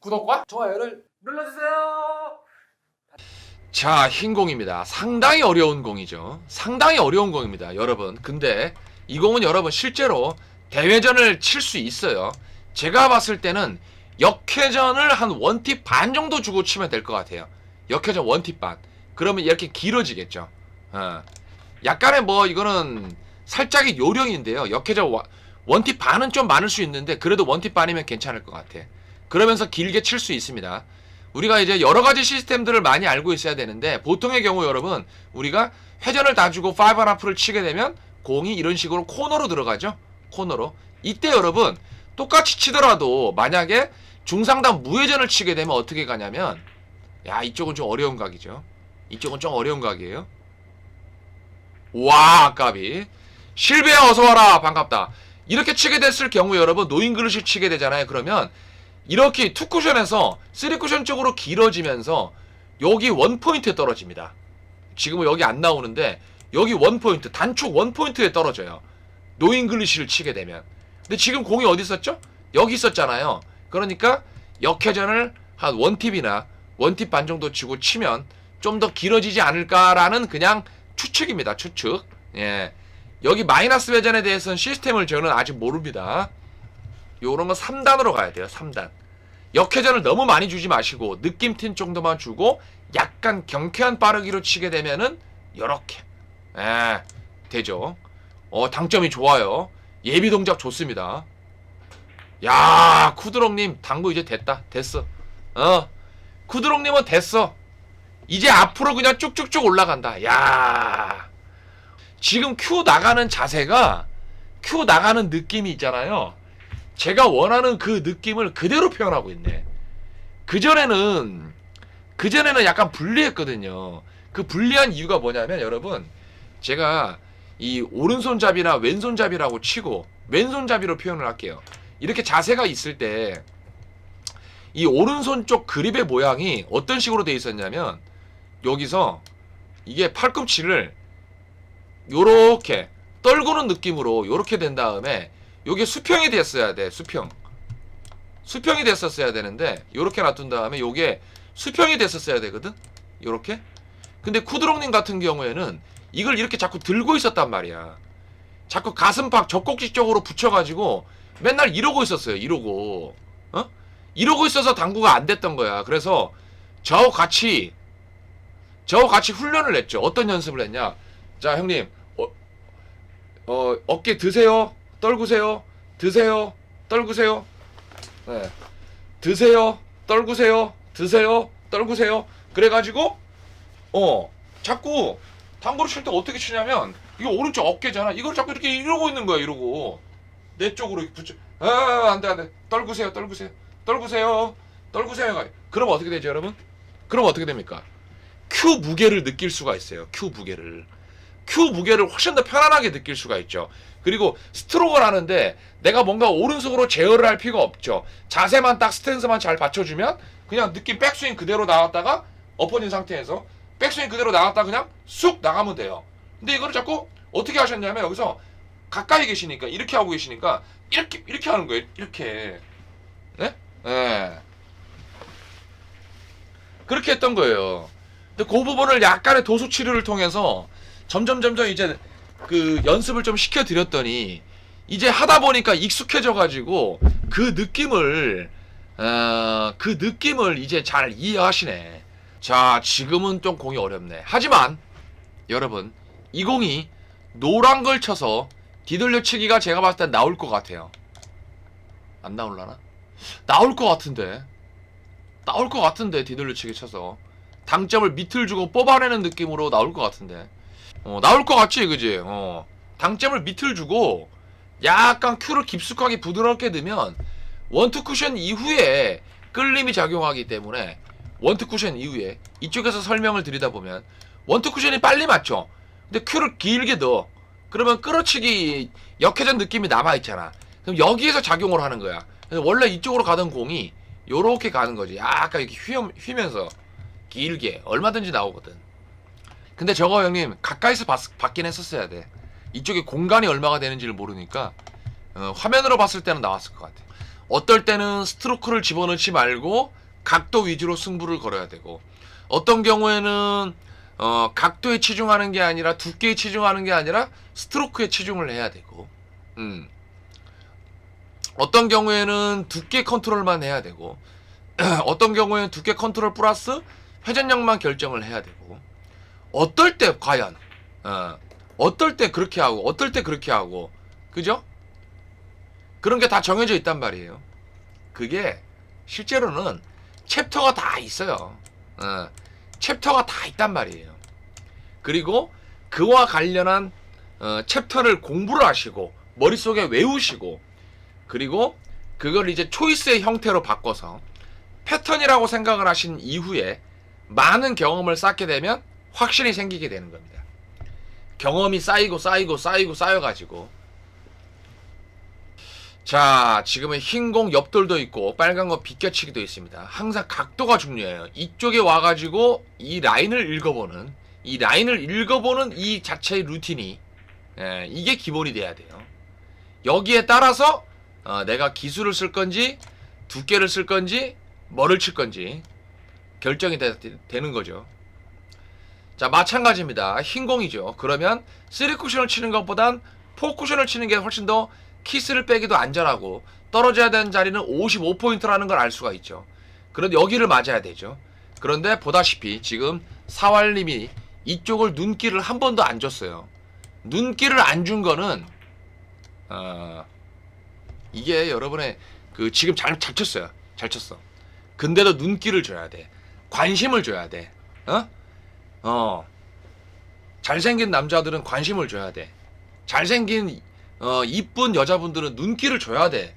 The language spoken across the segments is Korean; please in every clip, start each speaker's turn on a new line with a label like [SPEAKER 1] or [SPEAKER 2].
[SPEAKER 1] 구독과 좋아요를 눌러주세요.
[SPEAKER 2] 자, 흰 공입니다. 상당히 어려운 공이죠. 상당히 어려운 공입니다, 여러분. 근데 이 공은 여러분 실제로 대회전을 칠 수 있어요. 제가 봤을 때는 역회전을 한 원팁 반 정도 주고 치면 될 것 같아요. 역회전 원팁 반. 그러면 이렇게 길어지겠죠. 약간의 뭐 이거는 살짝의 요령인데요. 역회전 원팁 반은 좀 많을 수 있는데 그래도 원팁 반이면 괜찮을 것 같아. 그러면서 길게 칠 수 있습니다. 우리가 이제 여러가지 시스템들을 많이 알고 있어야 되는데 보통의 경우 여러분 우리가 회전을 다 주고 5&1를 치게 되면 공이 이런 식으로 코너로 들어가죠. 코너로. 이때 여러분 똑같이 치더라도 만약에 중상단 무회전을 치게 되면 어떻게 가냐면 야, 이쪽은 좀 어려운 각이죠. 이쪽은 좀 어려운 각이에요. 와, 아깝이. 실베야 어서와라. 반갑다. 이렇게 치게 됐을 경우 여러분 노잉글리시 치게 되잖아요. 그러면 이렇게 2쿠션에서 3쿠션 쪽으로 길어지면서 여기 원포인트에 떨어집니다. 지금은 여기 안 나오는데 여기 원포인트, 단축 원포인트에 떨어져요. 노잉글리시를 치게 되면. 근데 지금 공이 어디 있었죠? 여기 있었잖아요. 그러니까 역회전을 한 원팁이나 원팁 반 정도 치고 치면 좀 더 길어지지 않을까라는 그냥 추측입니다. 추측. 예. 여기 마이너스 회전에 대해서는 시스템을 저는 아직 모릅니다. 요런 건 3단으로 가야 돼요. 3단. 역회전을 너무 많이 주지 마시고 느낌 튄 정도만 주고 약간 경쾌한 빠르기로 치게 되면은 요렇게 되죠. 당점이 좋아요. 예비 동작 좋습니다. 야, 쿠드롱님 당구 이제 됐어. 쿠드롱님은 됐어. 이제 앞으로 그냥 쭉쭉쭉 올라간다. 야, 지금 큐 나가는 자세가 큐 나가는 느낌이 있잖아요. 제가 원하는 그 느낌을 그대로 표현하고 있네. 그전에는 약간 불리했거든요. 그 불리한 이유가 뭐냐면 여러분 제가 이 오른손잡이나 왼손잡이라고 치고 왼손잡이로 표현을 할게요. 이렇게 자세가 있을 때 이 오른손 쪽 그립의 모양이 어떤 식으로 돼 있었냐면 여기서 이게 팔꿈치를 요렇게 떨구는 느낌으로 요렇게 된 다음에 요게 수평이 됐어야 돼. 수평이 됐었어야 되는데 요렇게 놔둔 다음에 요게 수평이 됐었어야 되거든. 요렇게. 근데 쿠드롱님 같은 경우에는 이걸 이렇게 자꾸 들고 있었단 말이야. 자꾸 가슴팍 젖꼭지 쪽으로 붙여가지고 맨날 이러고 있었어요. 이러고 있어서 당구가 안 됐던 거야. 그래서 저하고 같이 훈련을 했죠. 어떤 연습을 했냐. 자, 형님 어깨 드세요. 떨구세요. 드세요. 떨구세요. 네. 드세요. 떨구세요. 드세요. 떨구세요. 그래가지고 자꾸 당구를 칠 때 어떻게 치냐면 이거 오른쪽 어깨잖아. 이걸 자꾸 이렇게 이러고 있는 거야. 이러고 내 쪽으로 이렇게 붙여. 안돼. 떨구세요. 떨구세요. 그럼 어떻게 되죠, 여러분? 그럼 어떻게 됩니까? 큐 무게를 느낄 수가 있어요. 큐 무게를 훨씬 더 편안하게 느낄 수가 있죠. 그리고 스트로크를 하는데 내가 뭔가 오른손으로 제어를 할 필요가 없죠. 자세만 딱 스탠스만 잘 받쳐주면 그냥 느낌 백스윙 그대로 나갔다가 엎어진 상태에서 백스윙 그대로 나갔다가 그냥 쑥 나가면 돼요. 근데 이거를 자꾸 어떻게 하셨냐면 여기서 가까이 계시니까 이렇게 하고 계시니까 이렇게 하는 거예요. 이렇게. 네? 네. 그렇게 했던 거예요. 근데 그 부분을 약간의 도수 치료를 통해서 점점 이제 그 연습을 좀 시켜드렸더니 이제 하다 보니까 익숙해져가지고 그 느낌을 이제 잘 이해하시네. 자, 지금은 좀 공이 어렵네. 하지만 여러분 이 공이 노란 걸 쳐서 뒤돌려치기가 제가 봤을 땐 나올 것 같아요. 안 나올라나? 나올 것 같은데 뒤돌려치기 쳐서 당점을 밑을 주고 뽑아내는 느낌으로 나올 것 같은데. 나올 것 같지, 그지? 당점을 밑을 주고 약간 큐를 깊숙하게 부드럽게 넣으면 원투 쿠션 이후에 끌림이 작용하기 때문에 원투 쿠션 이후에 이쪽에서 설명을 드리다 보면 원투 쿠션이 빨리 맞죠? 근데 큐를 길게 넣어. 그러면 끌어치기 역회전 느낌이 남아있잖아. 그럼 여기에서 작용을 하는 거야. 원래 이쪽으로 가던 공이 요렇게 가는 거지. 약간 이렇게 휘면서 길게 얼마든지 나오거든. 근데 저거 형님 가까이서 봤긴 했었어야 돼. 이쪽에 공간이 얼마가 되는지를 모르니까 화면으로 봤을 때는 나왔을 것 같아. 어떨 때는 스트로크를 집어넣지 말고 각도 위주로 승부를 걸어야 되고, 어떤 경우에는 각도에 치중하는 게 아니라 두께에 치중하는 게 아니라 스트로크에 치중을 해야 되고, 어떤 경우에는 두께 컨트롤만 해야 되고, 어떤 경우에는 두께 컨트롤 플러스 회전력만 결정을 해야 되고, 어떨 때 과연 어떨 때 그렇게 하고 어떨 때 그렇게 하고, 그죠? 그런 게 다 정해져 있단 말이에요. 그게 실제로는 챕터가 다 있어요. 챕터가 다 있단 말이에요. 그리고 그와 관련한 챕터를 공부를 하시고 머릿속에 외우시고, 그리고 그걸 이제 초이스의 형태로 바꿔서 패턴이라고 생각을 하신 이후에 많은 경험을 쌓게 되면 확신이 생기게 되는 겁니다. 경험이 쌓이고 쌓여가지고, 자, 지금은 흰 공 옆돌도 있고 빨간 거 비껴치기도 있습니다. 항상 각도가 중요해요. 이쪽에 와가지고 이 라인을 읽어보는 이 자체의 루틴이, 이게 기본이 돼야 돼요. 여기에 따라서 내가 기술을 쓸 건지 두께를 쓸 건지 뭐를 칠 건지 결정이 되는 거죠. 자, 마찬가지입니다. 흰 공이죠. 그러면 3쿠션을 치는 것보단 4쿠션을 치는 게 훨씬 더 키스를 빼기도 안전하고 떨어져야 되는 자리는 55포인트라는 걸 알 수가 있죠. 그런데 여기를 맞아야 되죠. 그런데 보다시피 지금 사활님이 이쪽을 눈길을 한 번도 안 줬어요. 눈길을 안 준 거는 이게 여러분의 지금 잘 쳤어요. 잘 쳤어. 근데도 눈길을 줘야 돼. 관심을 줘야 돼. 잘생긴 남자들은 관심을 줘야 돼. 잘생긴 이쁜 여자분들은 눈길을 줘야 돼.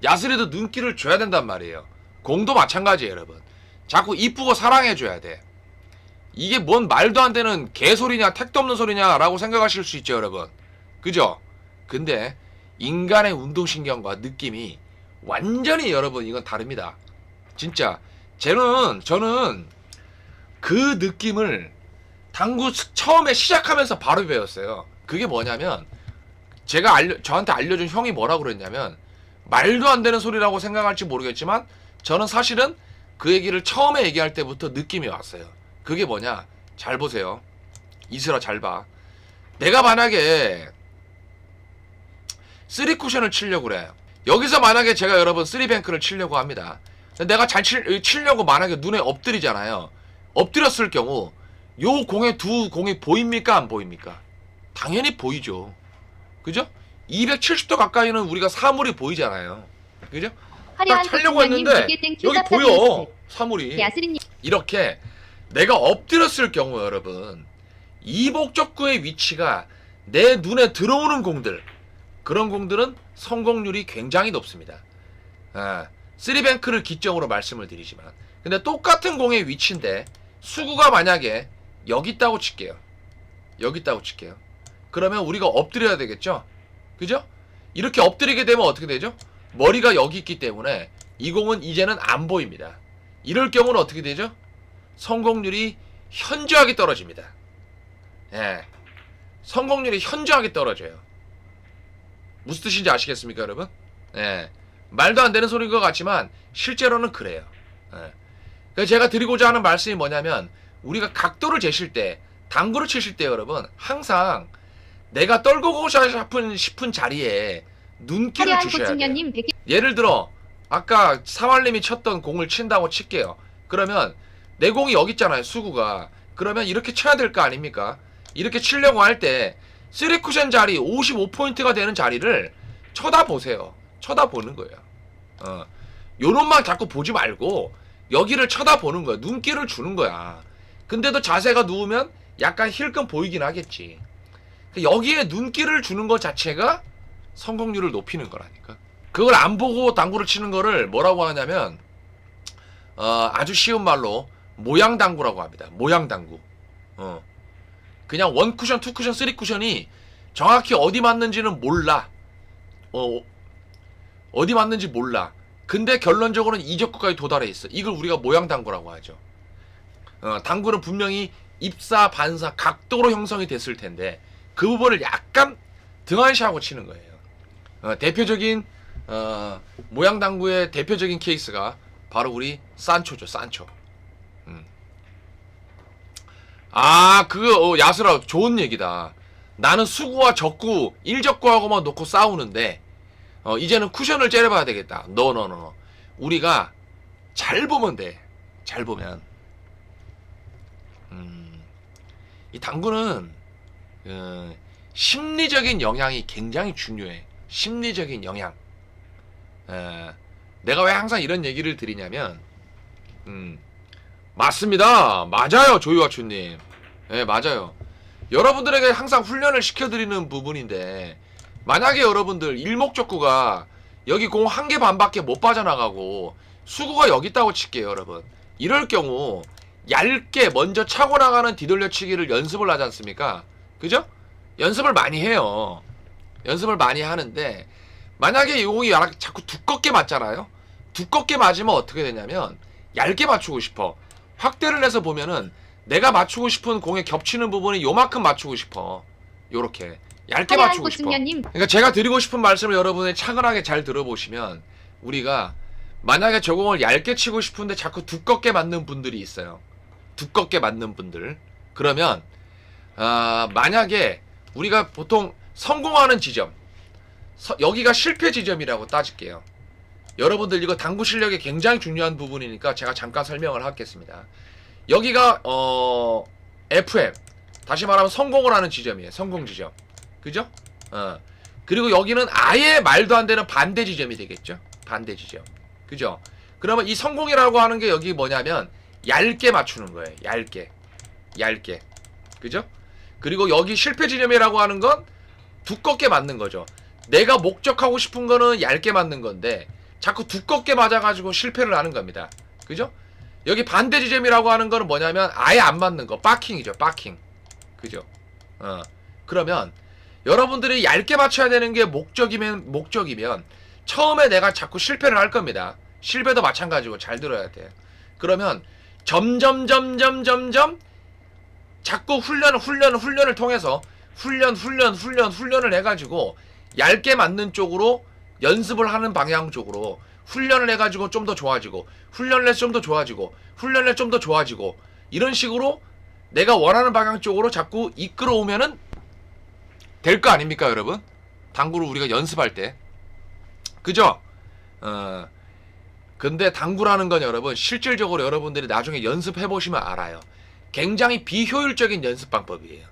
[SPEAKER 2] 야스리도 눈길을 줘야 된단 말이에요. 공도 마찬가지예요, 여러분. 자꾸 이쁘고 사랑해줘야 돼. 이게 뭔 말도 안 되는 개소리냐 택도 없는 소리냐라고 생각하실 수 있죠, 여러분. 그죠? 근데 인간의 운동신경과 느낌이 완전히, 여러분, 이건 다릅니다. 진짜 저는 그 느낌을 당구 처음에 시작하면서 바로 배웠어요. 그게 뭐냐면, 저한테 알려준 형이 뭐라고 그랬냐면, 말도 안 되는 소리라고 생각할지 모르겠지만 저는 사실은 그 얘기를 처음에 얘기할 때부터 느낌이 왔어요. 그게 뭐냐, 잘 보세요. 이슬아, 잘 봐. 내가 만약에 3쿠션을 치려고 그래. 여기서 만약에 제가 여러분 3뱅크를 치려고 합니다. 내가 잘 치려고 만약에 눈에 엎드리잖아요. 엎드렸을 경우 요 공의 두 공이 보입니까 안 보입니까? 당연히 보이죠. 그죠? 270도 가까이는 우리가 사물이 보이잖아요. 그죠? 딱 차려고 했는데 여기 보여, 사물이. 이렇게 내가 엎드렸을 경우, 여러분, 이복적구의 위치가 내 눈에 들어오는 공들, 그런 공들은 성공률이 굉장히 높습니다. 3뱅크를 기점으로 말씀을 드리지만, 근데 똑같은 공의 위치인데 수구가 만약에 여기 있다고 칠게요. 여기 있다고 칠게요. 그러면 우리가 엎드려야 되겠죠? 그죠? 이렇게 엎드리게 되면 어떻게 되죠? 머리가 여기 있기 때문에 이 공은 이제는 안 보입니다. 이럴 경우는 어떻게 되죠? 성공률이 현저하게 떨어집니다. 성공률이 현저하게 떨어져요. 무슨 뜻인지 아시겠습니까, 여러분? 말도 안 되는 소리인 것 같지만 실제로는 그래요. 그래서 제가 드리고자 하는 말씀이 뭐냐면, 우리가 각도를 재실 때, 당구를 치실 때, 여러분, 항상 내가 떨구고 싶은 자리에 눈길을 주셔야 돼요. 예를 들어 아까 사활님이 쳤던 공을 친다고 칠게요. 그러면 내 공이 여기 있잖아요, 수구가. 그러면 이렇게 쳐야 될 거 아닙니까? 이렇게 치려고 할 때 3쿠션 자리 55포인트가 되는 자리를 쳐다보세요. 쳐다보는 거예요. 요놈만 자꾸 보지 말고 여기를 쳐다보는 거야. 눈길을 주는 거야. 근데도 자세가 누우면 약간 힐끔 보이긴 하겠지. 여기에 눈길을 주는 것 자체가 성공률을 높이는 거라니까. 그걸 안 보고 당구를 치는 거를 뭐라고 하냐면, 아주 쉬운 말로 모양 당구라고 합니다. 모양 당구. 그냥 1쿠션, 2쿠션, 3쿠션이 정확히 어디 맞는지는 몰라. 어디 맞는지 몰라. 근데 결론적으로는 이적구까지 도달해 있어. 이걸 우리가 모양 당구라고 하죠. 당구는 분명히 입사, 반사, 각도로 형성이 됐을 텐데 그 부분을 약간 등한시하고 치는 거예요. 대표적인 모양 당구의 대표적인 케이스가 바로 우리 산초죠. 산초. 그거 야수라 좋은 얘기다. 나는 수구와 적구, 일적구하고만 놓고 싸우는데 이제는 쿠션을 째려봐야 되겠다. 노. 우리가 잘 보면 돼. 잘 보면. 이 당구는 심리적인 영향이 굉장히 중요해. 심리적인 영향. 내가 왜 항상 이런 얘기를 드리냐면 맞습니다. 맞아요. 조이와추님. 네, 맞아요. 여러분들에게 항상 훈련을 시켜드리는 부분인데 만약에 여러분들 일목적구가 여기 공 한 개 반밖에 못 빠져나가고 수구가 여기 있다고 칠게요. 여러분 이럴 경우 얇게 먼저 차고 나가는 뒤돌려치기를 연습을 하지 않습니까? 그죠? 연습을 많이 해요. 연습을 많이 하는데 만약에 이 공이 자꾸 두껍게 맞잖아요. 두껍게 맞으면 어떻게 되냐면 얇게 맞추고 싶어. 확대를 해서 보면은 내가 맞추고 싶은 공에 겹치는 부분이 요만큼 맞추고 싶어. 요렇게 얇게 맞추고 싶어. 그러니까 제가 드리고 싶은 말씀을 여러분이 차근하게 잘 들어보시면 우리가 만약에 저 공을 얇게 치고 싶은데 자꾸 두껍게 맞는 분들이 있어요. 두껍게 맞는 분들. 그러면 만약에 우리가 보통 성공하는 지점 여기가 실패 지점이라고 따질게요. 여러분들 이거 당구 실력이 굉장히 중요한 부분이니까 제가 잠깐 설명을 하겠습니다. 여기가 FM 다시 말하면 성공을 하는 지점이에요. 성공 지점. 그죠? 그리고 여기는 아예 말도 안 되는 반대 지점이 되겠죠. 반대 지점. 그죠? 그러면 이 성공이라고 하는 게 여기 뭐냐면 얇게 맞추는 거예요. 얇게. 그죠? 그리고 여기 실패 지점이라고 하는 건 두껍게 맞는 거죠. 내가 목적하고 싶은 거는 얇게 맞는 건데 자꾸 두껍게 맞아가지고 실패를 하는 겁니다. 그죠? 여기 반대 지점이라고 하는 거는 뭐냐면 아예 안 맞는 거. 빠킹이죠. 빠킹. 그죠? 그러면 여러분들이 얇게 맞춰야 되는 게 목적이면 처음에 내가 자꾸 실패를 할 겁니다. 실패도 마찬가지고 잘 들어야 돼. 그러면 점점 자꾸 훈련을 통해서 훈련을 해가지고 얇게 맞는 쪽으로 연습을 하는 방향 쪽으로 훈련을 해가지고 좀 더 좋아지고 훈련을 해서 좀 더 좋아지고 훈련을 해서 좀 더 좋아지고 이런 식으로 내가 원하는 방향 쪽으로 자꾸 이끌어오면은 될 거 아닙니까 여러분? 당구를 우리가 연습할 때 그죠? 근데 당구라는 건 여러분 실질적으로 여러분들이 나중에 연습해 보시면 알아요. 굉장히 비효율적인 연습 방법이에요.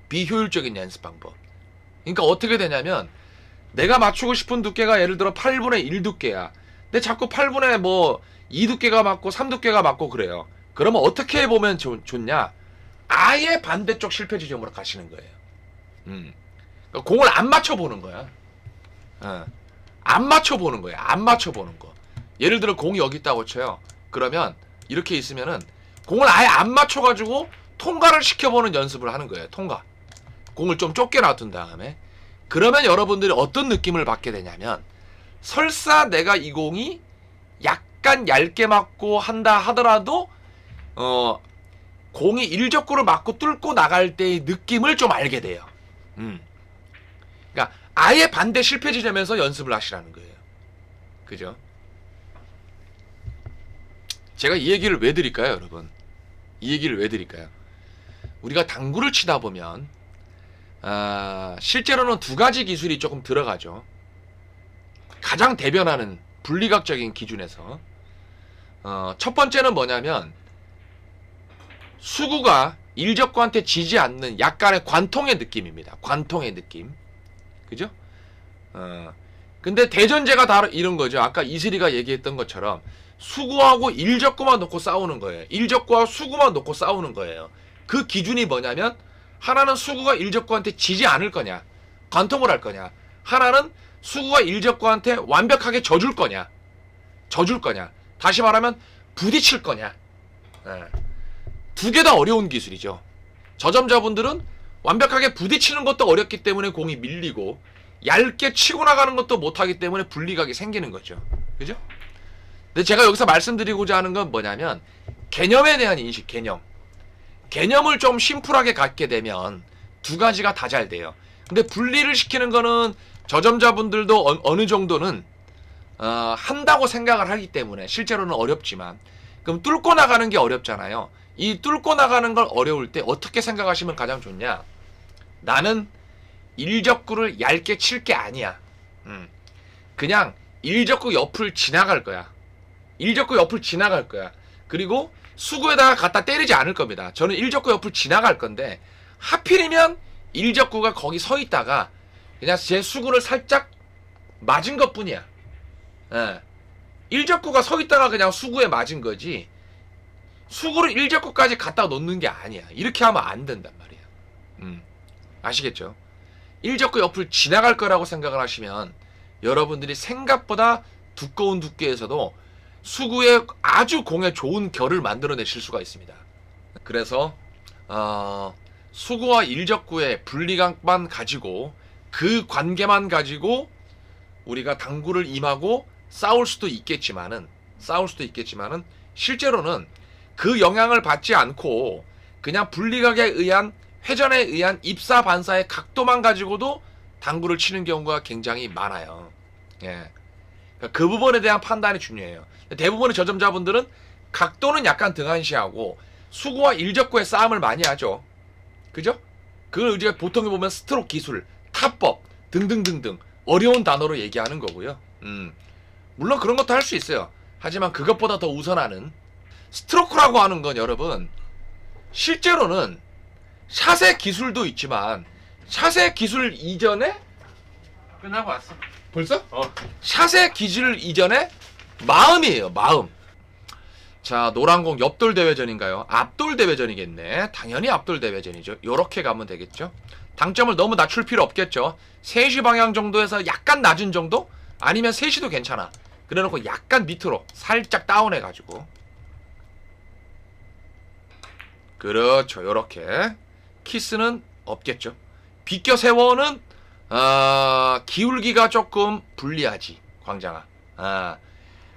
[SPEAKER 2] 비효율적인 연습 방법. 그러니까 어떻게 되냐면 내가 맞추고 싶은 두께가 예를 들어 8분의 1 두께야. 근데 자꾸 8분의 뭐 2 두께가 맞고 3 두께가 맞고 그래요. 그러면 어떻게 보면 좋냐? 아예 반대쪽 실패 지점으로 가시는 거예요. 그러니까 공을 안 맞춰보는 거야. 안 맞춰보는 거야. 안 맞춰보는 거. 예를 들어 공이 여기 있다고 쳐요. 그러면 이렇게 있으면은 공을 아예 안 맞춰가지고 통과를 시켜보는 연습을 하는 거예요. 통과. 공을 좀 좁게 놔둔 다음에 그러면 여러분들이 어떤 느낌을 받게 되냐면 설사 내가 이 공이 약간 얇게 맞고 한다 하더라도 공이 일적구를 맞고 뚫고 나갈 때의 느낌을 좀 알게 돼요. 그러니까 아예 반대 실패 지점에서 연습을 하시라는 거예요. 그죠? 제가 이 얘기를 왜 드릴까요, 여러분? 이 얘기를 왜 드릴까요? 우리가 당구를 치다 보면 실제로는 두 가지 기술이 조금 들어가죠. 가장 대변하는 분리각적인 기준에서 첫 번째는 뭐냐면 수구가 일적구한테 지지 않는 약간의 관통의 느낌입니다. 관통의 느낌. 그죠? 근데 대전제가 다 이런 거죠. 아까 이슬이가 얘기했던 것처럼 수구하고 일적구만 놓고 싸우는 거예요. 일적구와 수구만 놓고 싸우는 거예요. 그 기준이 뭐냐면 하나는 수구가 일적구한테 지지 않을 거냐, 관통을 할 거냐. 하나는 수구가 일적구한테 완벽하게 져줄 거냐. 다시 말하면 부딪힐 거냐. 두 개 다 어려운 기술이죠. 저점자분들은 완벽하게 부딪히는 것도 어렵기 때문에 공이 밀리고 얇게 치고 나가는 것도 못하기 때문에 분리각이 생기는 거죠. 그죠? 근데 제가 여기서 말씀드리고자 하는 건 뭐냐면 개념에 대한 인식, 개념을 좀 심플하게 갖게 되면 두 가지가 다 잘 돼요. 근데 분리를 시키는 거는 저점자분들도 어느 정도는 한다고 생각을 하기 때문에 실제로는 어렵지만 그럼 뚫고 나가는 게 어렵잖아요. 이 뚫고 나가는 걸 어려울 때 어떻게 생각하시면 가장 좋냐? 나는 일적구를 얇게 칠 게 아니야. 그냥 일적구 옆을 지나갈 거야. 일적구 옆을 지나갈 거야. 그리고 수구에다가 갖다 때리지 않을 겁니다. 저는 일적구 옆을 지나갈 건데 하필이면 일적구가 거기 서 있다가 그냥 제 수구를 살짝 맞은 것 뿐이야. 예. 일적구가 서 있다가 그냥 수구에 맞은 거지 수구를 일적구까지 갖다 놓는 게 아니야. 이렇게 하면 안 된단 말이야. 아시겠죠? 일적구 옆을 지나갈 거라고 생각을 하시면 여러분들이 생각보다 두꺼운 두께에서도 수구에 아주 공에 좋은 결을 만들어내실 수가 있습니다. 그래서 수구와 일적구의 분리감만 가지고 그 관계만 가지고 우리가 당구를 임하고 싸울 수도 있겠지만은 실제로는 그 영향을 받지 않고 그냥 분리각에 의한 회전에 의한 입사 반사의 각도만 가지고도 당구를 치는 경우가 굉장히 많아요. 예. 그 부분에 대한 판단이 중요해요. 대부분의 저점자분들은 각도는 약간 등한시하고 수구와 일적구의 싸움을 많이 하죠. 그죠? 그걸 이제 보통 보면 스트로크 기술, 타법 등등등등 어려운 단어로 얘기하는 거고요. 물론 그런 것도 할 수 있어요. 하지만 그것보다 더 우선하는 스트로크라고 하는 건 여러분 실제로는 샷의 기술도 있지만 샷의 기술 이전에
[SPEAKER 1] 끝나고 왔어.
[SPEAKER 2] 벌써? 샷의 기술 이전에 마음이에요. 마음. 자, 노란공 옆돌 대회전인가요? 앞돌 대회전이겠네. 당연히 앞돌 대회전이죠. 요렇게 가면 되겠죠. 당점을 너무 낮출 필요 없겠죠. 3시 방향 정도에서 약간 낮은 정도? 아니면 3시도 괜찮아. 그래놓고 약간 밑으로 살짝 다운해가지고 그렇죠. 요렇게 키스는 없겠죠. 비껴 세워는 기울기가 조금 불리하지. 광장아.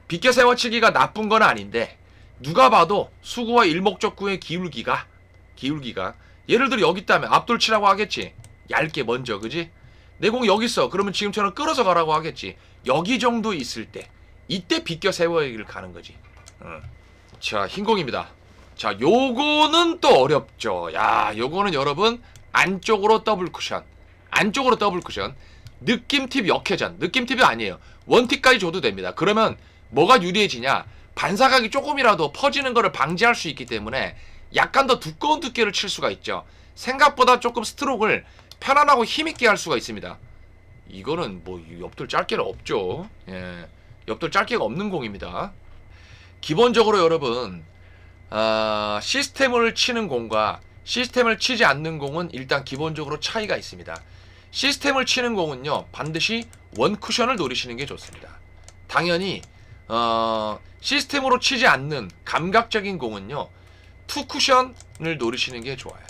[SPEAKER 2] 비껴 세워치기가 나쁜 건 아닌데 누가 봐도 수구와 일목적구의 기울기가 예를 들어 여기 있다면 앞돌 치라고 하겠지. 얇게 먼저 그지? 내 공 여기 있어. 그러면 지금처럼 끌어서 가라고 하겠지. 여기 정도 있을 때 이때 비껴 세워기를 가는 거지. 자, 흰공입니다. 자, 요거는 또 어렵죠. 야, 요거는 여러분 안쪽으로 더블 쿠션. 느낌 팁 역회전. 느낌 팁이 아니에요. 원팁까지 줘도 됩니다. 그러면 뭐가 유리해지냐? 반사각이 조금이라도 퍼지는 거를 방지할 수 있기 때문에 약간 더 두꺼운 두께를 칠 수가 있죠. 생각보다 조금 스트로크를 편안하고 힘있게 할 수가 있습니다. 이거는 뭐 옆돌 짧게는 없죠. 예, 옆돌 짧게가 없는 공입니다. 기본적으로 여러분 시스템을 치는 공과 시스템을 치지 않는 공은 일단 기본적으로 차이가 있습니다. 시스템을 치는 공은요 반드시 원 쿠션을 노리시는 게 좋습니다. 당연히 시스템으로 치지 않는 감각적인 공은요 투 쿠션을 노리시는 게 좋아요.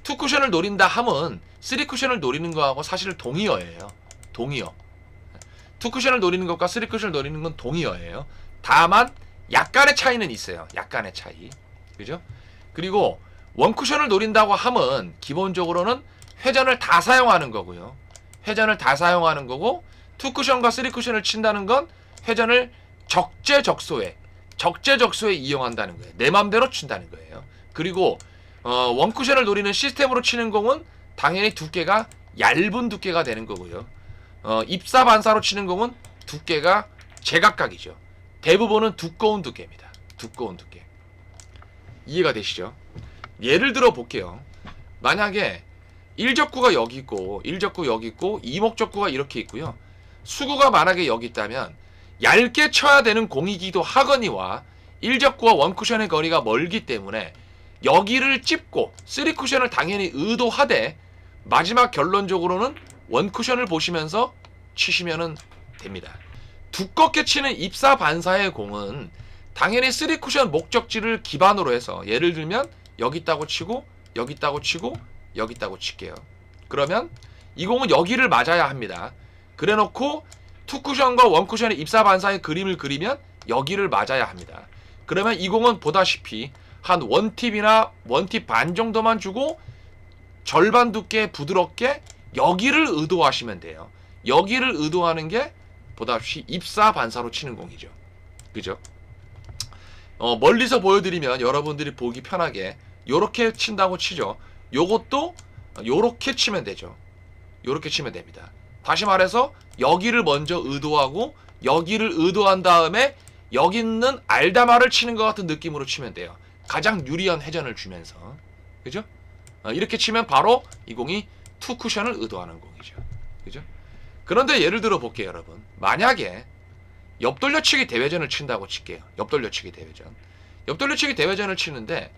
[SPEAKER 2] 투 쿠션을 노린다 함은 쓰리 쿠션을 노리는 거하고 사실 동의어예요. 동의어. 투 쿠션을 노리는 것과 쓰리 쿠션을 노리는 건 동의어예요. 다만 약간의 차이는 있어요. 약간의 차이. 그죠? 그리고 원 쿠션을 노린다고 함은 기본적으로는 회전을 다 사용하는 거고요. 회전을 다 사용하는 거고 투 쿠션과 쓰리 쿠션을 친다는 건 회전을 적재적소에 이용한다는 거예요. 내 맘대로 친다는 거예요. 그리고 원 쿠션을 노리는 시스템으로 치는 공은 당연히 두께가 얇은 두께가 되는 거고요. 입사 반사로 치는 공은 두께가 제각각이죠. 대부분은 두꺼운 두께입니다. 두꺼운 두께. 이해가 되시죠? 예를 들어 볼게요. 만약에 일적구가 여기 있고 일적구 여기 있고 이목적구가 이렇게 있고요. 수구가 만약에 여기 있다면 얇게 쳐야 되는 공이기도 하거니와 일적구와 원쿠션의 거리가 멀기 때문에 여기를 찝고 3쿠션을 당연히 의도하되 마지막 결론적으로는 원쿠션을 보시면서 치시면 됩니다. 두껍게 치는 입사 반사의 공은 당연히 3쿠션 목적지를 기반으로 해서 예를 들면 여기 있다고 치고 여기 있다고 치고 여기 있다고 칠게요. 그러면 이 공은 여기를 맞아야 합니다. 그래놓고 투쿠션과 원쿠션의 입사 반사의 그림을 그리면 여기를 맞아야 합니다. 그러면 이 공은 보다시피 한 원팁이나 원팁 반 정도만 주고 절반 두께 부드럽게 여기를 의도하시면 돼요. 여기를 의도하는 게 보다시피 입사 반사로 치는 공이죠. 그죠? 멀리서 보여드리면 여러분들이 보기 편하게 요렇게 친다고 치죠. 요것도 요렇게 치면 되죠. 요렇게 치면 됩니다. 다시 말해서 여기를 먼저 의도하고 여기를 의도한 다음에 여기 있는 알다마를 치는 것 같은 느낌으로 치면 돼요. 가장 유리한 회전을 주면서. 그죠? 이렇게 치면 바로 이 공이 투 쿠션을 의도하는 공이죠. 그죠? 그런데 예를 들어 볼게요, 여러분. 만약에 옆돌려치기 대회전을 친다고 칠게요. 옆돌려치기 대회전. 옆돌려치기 대회전을 치는데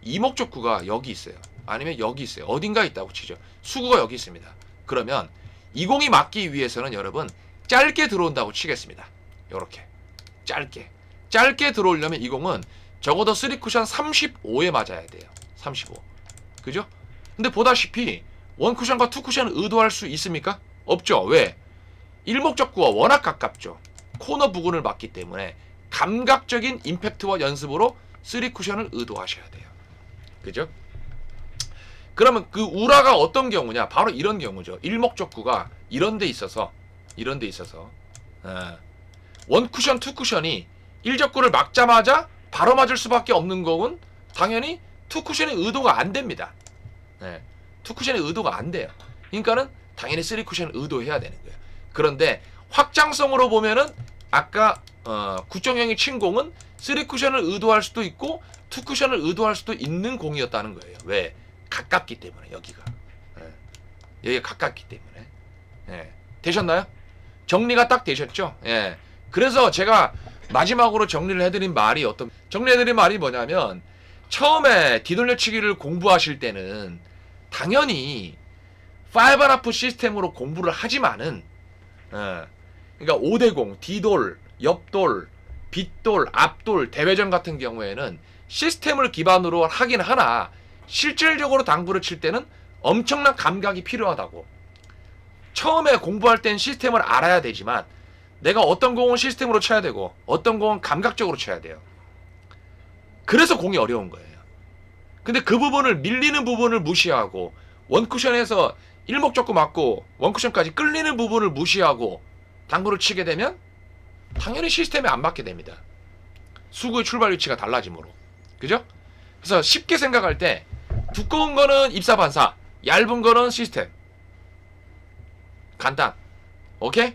[SPEAKER 2] 이목적구가 여기 있어요. 아니면 여기 있어요. 어딘가 있다고 치죠. 수구가 여기 있습니다. 그러면 이 공이 맞기 위해서는 여러분 짧게 들어온다고 치겠습니다. 요렇게 짧게 들어오려면 이 공은 적어도 3쿠션 35에 맞아야 돼요. 35. 그죠? 근데 보다시피 1쿠션과 2쿠션을 의도할 수 있습니까? 없죠. 왜? 일목적구가 워낙 가깝죠. 코너 부근을 맞기 때문에 감각적인 임팩트와 연습으로 3쿠션을 의도하셔야 돼요. 그죠? 그러면 그 우라가 어떤 경우냐? 바로 이런 경우죠. 일목적구가 이런 데 있어서 1쿠션, 2쿠션이 1적구를 막자마자 바로 맞을 수밖에 없는 공은 당연히 2쿠션의 의도가 안 됩니다. 2쿠션의 의도가 안 돼요. 그러니까는 당연히 3쿠션을 의도해야 되는 거예요. 그런데 확장성으로 보면은 아까 구정형이 친 공은 3쿠션을 의도할 수도 있고 2쿠션을 의도할 수도 있는 공이었다는 거예요. 왜? 가깝기 때문에 여기가. 여기가 가깝기 때문에. 되셨나요? 정리가 딱 되셨죠? 그래서 제가 마지막으로 정리를 해드린 말이 정리해드린 말이 뭐냐면 처음에 뒤돌려치기를 공부하실 때는 당연히 5.5 시스템으로 공부를 하지만은 그러니까 5대0, 뒤돌, 옆돌, 빗돌, 앞돌, 대회전 같은 경우에는 시스템을 기반으로 하긴 하나 실질적으로 당구를 칠 때는 엄청난 감각이 필요하다고. 처음에 공부할 땐 시스템을 알아야 되지만 내가 어떤 공은 시스템으로 쳐야 되고 어떤 공은 감각적으로 쳐야 돼요. 그래서 공이 어려운 거예요. 근데 그 부분을 밀리는 부분을 무시하고 원쿠션에서 일목적구 맞고 원쿠션까지 끌리는 부분을 무시하고 당구를 치게 되면 당연히 시스템에 안 맞게 됩니다. 수구의 출발 위치가 달라지므로. 그죠? 그래서 쉽게 생각할 때 두꺼운 거는 입사 반사, 얇은 거는 시스템. 간단. 오케이?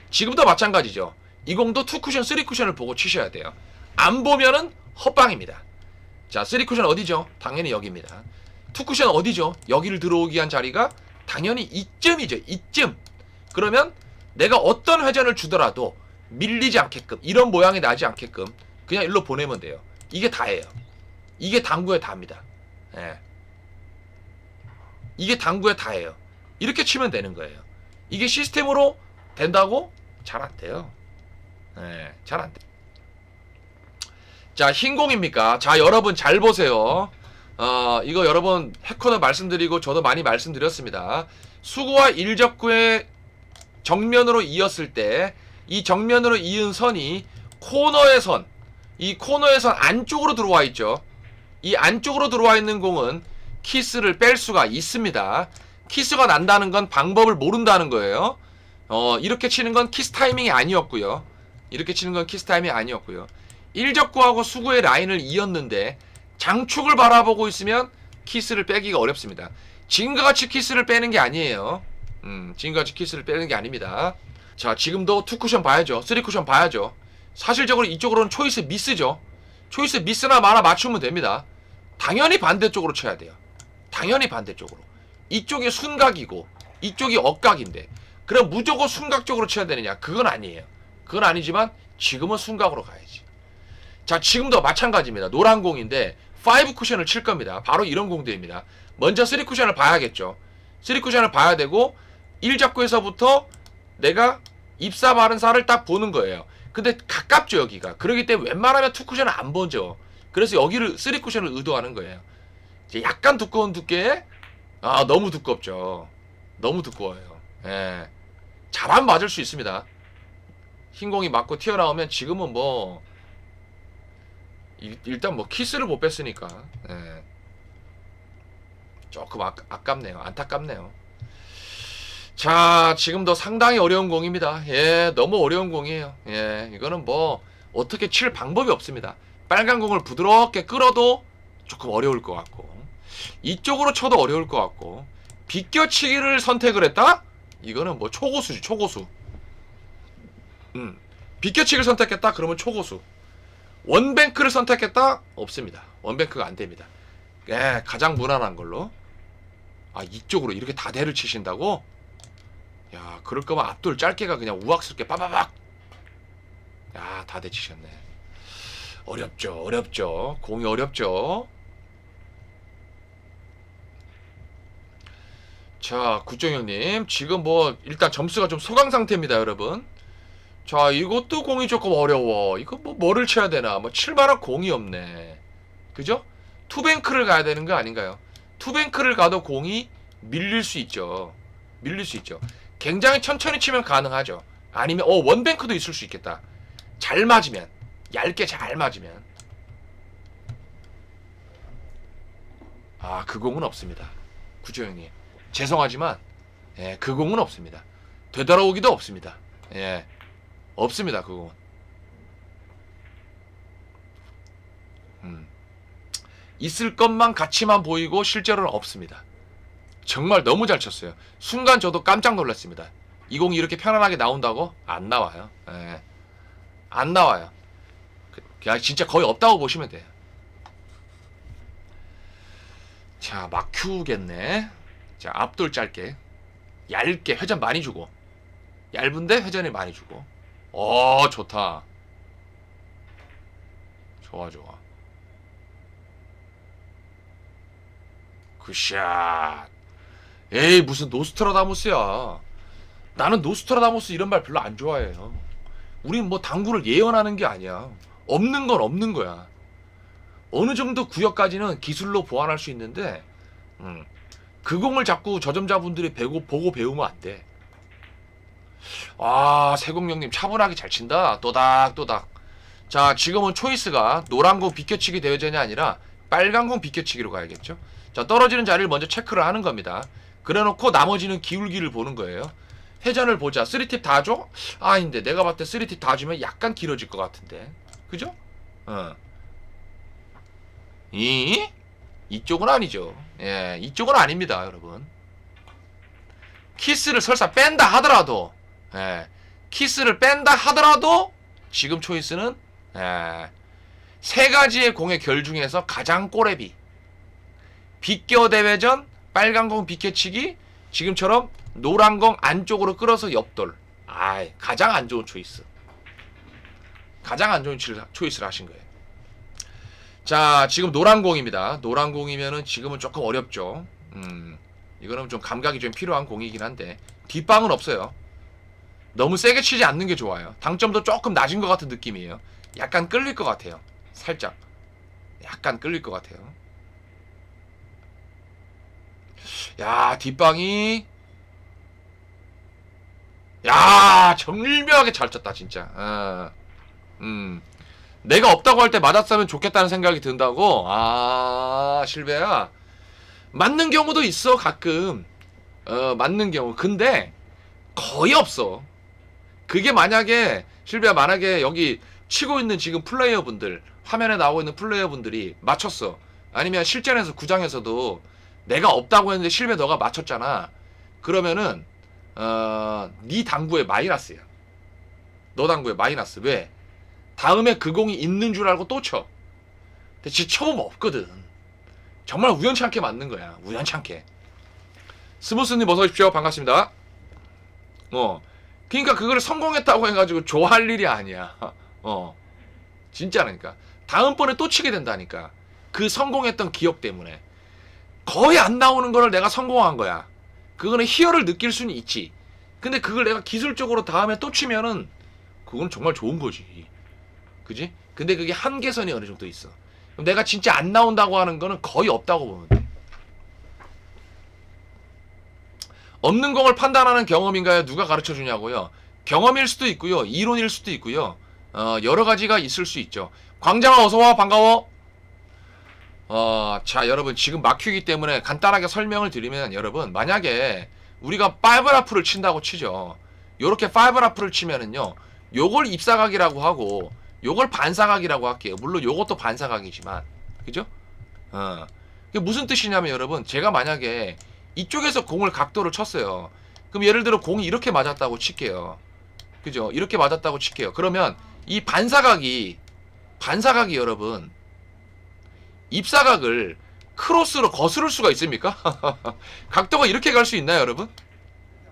[SPEAKER 2] 지금도 마찬가지죠. 이 공도 2쿠션, 3쿠션을 보고 치셔야 돼요. 안 보면은 헛방입니다. 자, 3쿠션 어디죠? 당연히 여기입니다. 2쿠션 어디죠? 여기를 들어오기 위한 자리가 당연히 이쯤이죠. 이쯤. 그러면 내가 어떤 회전을 주더라도 밀리지 않게끔, 이런 모양이 나지 않게끔 그냥 일로 보내면 돼요. 이게 다예요. 이게 당구의 다입니다. 이게 당구의 다예요. 이렇게 치면 되는 거예요. 이게 시스템으로 된다고? 잘 안 돼요. 잘 안 돼. 자, 흰공입니까? 자, 여러분 잘 보세요. 이거 여러분 해커도 말씀드리고 저도 많이 말씀드렸습니다. 수구와 일적구의 정면으로 이었을 때 이 정면으로 이은 선이 코너의 선, 이 코너의 선 안쪽으로 들어와 있죠. 이 안쪽으로 들어와 있는 공은 키스를 뺄 수가 있습니다. 키스가 난다는 건 방법을 모른다는 거예요. 이렇게 치는 건 키스 타이밍이 아니었고요. 이렇게 치는 건 키스 타이밍이 아니었고요. 일적구하고 수구의 라인을 이었는데 장축을 바라보고 있으면 키스를 빼기가 어렵습니다. 지금과 같이 키스를 빼는 게 아니에요. 지금과 같이 키스를 빼는 게 아닙니다. 자, 지금도 2쿠션 봐야죠. 3쿠션 봐야죠. 사실적으로 이쪽으로는 초이스 미스죠. 초이스 미스나 마나 맞추면 됩니다. 당연히 반대쪽으로 쳐야 돼요. 당연히 반대쪽으로. 이쪽이 순각이고 이쪽이 억각인데 그럼 무조건 순각적으로 쳐야 되느냐? 그건 아니에요. 그건 아니지만 지금은 순각으로 가야지. 자, 지금도 마찬가지입니다. 노란 공인데 5쿠션을 칠 겁니다. 바로 이런 공들입니다. 먼저 3쿠션을 봐야겠죠. 3쿠션을 봐야 되고 1잡구에서부터 내가 입사 바른사를 딱 보는 거예요. 근데 가깝죠, 여기가. 그렇기 때문에 웬만하면 2쿠션을 안 보죠. 그래서 여기를 3쿠션을 의도하는 거예요. 이제 약간 두꺼운 두께에 너무 두껍죠. 너무 두꺼워요. 잘하면 맞을 수 있습니다. 흰공이 맞고 튀어나오면 지금은 뭐 일단 뭐 키스를 못 뺐으니까 조금 아깝네요. 안타깝네요. 자, 지금도 상당히 어려운 공입니다. 예, 너무 어려운 공이에요. 예, 이거는 뭐 어떻게 칠 방법이 없습니다. 빨간 공을 부드럽게 끌어도 조금 어려울 것 같고, 이쪽으로 쳐도 어려울 것 같고, 비껴치기를 선택을 했다? 이거는 뭐 초고수지, 초고수. 비껴치기를 선택했다? 그러면 초고수. 원뱅크를 선택했다? 없습니다. 원뱅크가 안 됩니다. 예, 가장 무난한 걸로. 아, 이쪽으로 이렇게 다대를 치신다고? 야, 그럴 거면 앞돌 짧게가 그냥 우악스럽게 빠바박. 야, 다대 치셨네. 어렵죠, 어렵죠. 공이 어렵죠. 자, 구정형님, 지금 뭐 일단 점수가 좀 소강 상태입니다, 여러분. 자, 이것도 공이 조금 어려워. 이거 뭐 뭐를 쳐야 되나? 뭐 칠만한 공이 없네. 그죠? 투뱅크를 가야 되는 거 아닌가요? 투뱅크를 가도 공이 밀릴 수 있죠. 밀릴 수 있죠. 굉장히 천천히 치면 가능하죠. 아니면 원뱅크도 있을 수 있겠다. 잘 맞으면, 얇게 잘 맞으면. 아, 그 공은 없습니다, 구조형님. 죄송하지만 예, 그 공은 없습니다. 되돌아오기도 없습니다. 예, 없습니다, 그 공은. 있을 것만 같이만 보이고 실제로는 없습니다. 정말 너무 잘 쳤어요. 순간 저도 깜짝 놀랐습니다. 이 공이 이렇게 편안하게 나온다고? 안 나와요. 예, 안 나와요. 진짜 거의 없다고 보시면 돼요. 자, 막큐겠네. 자, 앞돌 짧게, 얇게 회전 많이 주고, 얇은데 회전이 많이 주고. 좋다. 좋아, 좋아. 굿샷. 에이, 무슨 노스트라다무스야. 나는 노스트라다무스 이런 말 별로 안 좋아해요. 우린 뭐 당구를 예언하는 게 아니야. 없는 건 없는 거야. 어느 정도 구역까지는 기술로 보완할 수 있는데, 그 공을 자꾸 저점자분들이 보고 배우면 안 돼. 아, 세공령님 차분하게 잘 친다. 또닥또닥. 자, 지금은 초이스가 노란 공 비껴치기 대회전이 아니라 빨간 공 비껴치기로 가야겠죠. 자, 떨어지는 자리를 먼저 체크를 하는 겁니다. 그래놓고 나머지는 기울기를 보는 거예요. 회전을 보자. 3팁 다 줘? 아닌데 내가 봤을 때 3팁 다 주면 약간 길어질 것 같은데. 그죠? 이쪽은 아니죠. 예, 이쪽은 아닙니다, 여러분. 키스를 설사 뺀다 하더라도, 예, 키스를 뺀다 하더라도 지금 초이스는 세 가지의 공의 결 중에서 가장 꼬레비. 비껴 대회전, 빨간 공 비껴치기, 지금처럼 노란 공 안쪽으로 끌어서 옆돌. 가장 안 좋은 초이스. 가장 안 좋은 초이스를 하신 거예요. 자, 지금 노란 공입니다. 노란 공이면은 지금은 조금 어렵죠. 이거는 좀 감각이 좀 필요한 공이긴 한데 뒷방은 없어요. 너무 세게 치지 않는 게 좋아요. 당점도 조금 낮은 것 같은 느낌이에요. 약간 끌릴 것 같아요. 살짝 약간 끌릴 것 같아요. 야, 뒷방이 야, 정밀묘하게 잘 쳤다 진짜. 내가 없다고 할 때 맞았으면 좋겠다는 생각이 든다고. 실베야, 맞는 경우도 있어 가끔. 맞는 경우. 근데 거의 없어. 그게 만약에 실베야, 만약에 여기 치고 있는 지금 플레이어분들, 화면에 나오고 있는 플레이어분들이 맞췄어. 아니면 실전에서 구장에서도 내가 없다고 했는데 실베 너가 맞췄잖아. 그러면은 네 당구에 마이너스야. 너 당구에 마이너스. 왜? 다음에 그 공이 있는 줄 알고 또 쳐. 근데 진짜 쳐보면 없거든. 정말 우연찮게 맞는 거야. 우연찮게. 스무스님 어서 오십시오. 반갑습니다. 그러니까 그걸 성공했다고 해가지고 좋아할 일이 아니야. 진짜라니까. 다음번에 또 치게 된다니까. 그 성공했던 기억 때문에. 거의 안 나오는 거를 내가 성공한 거야. 그거는 희열을 느낄 수는 있지. 근데 그걸 내가 기술적으로 다음에 또 치면은 그건 정말 좋은 거지. 그지? 근데 그게 한계선이 어느 정도 있어. 그럼 내가 진짜 안 나온다고 하는 거는 거의 없다고 보면 돼. 없는 공을 판단하는 경험인가요? 누가 가르쳐 주냐고요? 경험일 수도 있고요. 이론일 수도 있고요. 여러 가지가 있을 수 있죠. 광장아 어서와. 반가워. 자, 여러분 지금 막히기 때문에 간단하게 설명을 드리면, 여러분 만약에 우리가 5라프를 친다고 치죠. 요렇게 5라프를 치면은요, 요걸 입사각이라고 하고 요걸 반사각이라고 할게요. 물론 요것도 반사각이지만, 그죠? 그게 무슨 뜻이냐면 여러분, 제가 만약에 이쪽에서 공을 각도를 쳤어요. 그럼 예를 들어 공이 이렇게 맞았다고 칠게요. 그죠? 이렇게 맞았다고 칠게요. 그러면 이 반사각이 여러분, 입사각을 크로스로 거스를 수가 있습니까? 각도가 이렇게 갈 수 있나요, 여러분?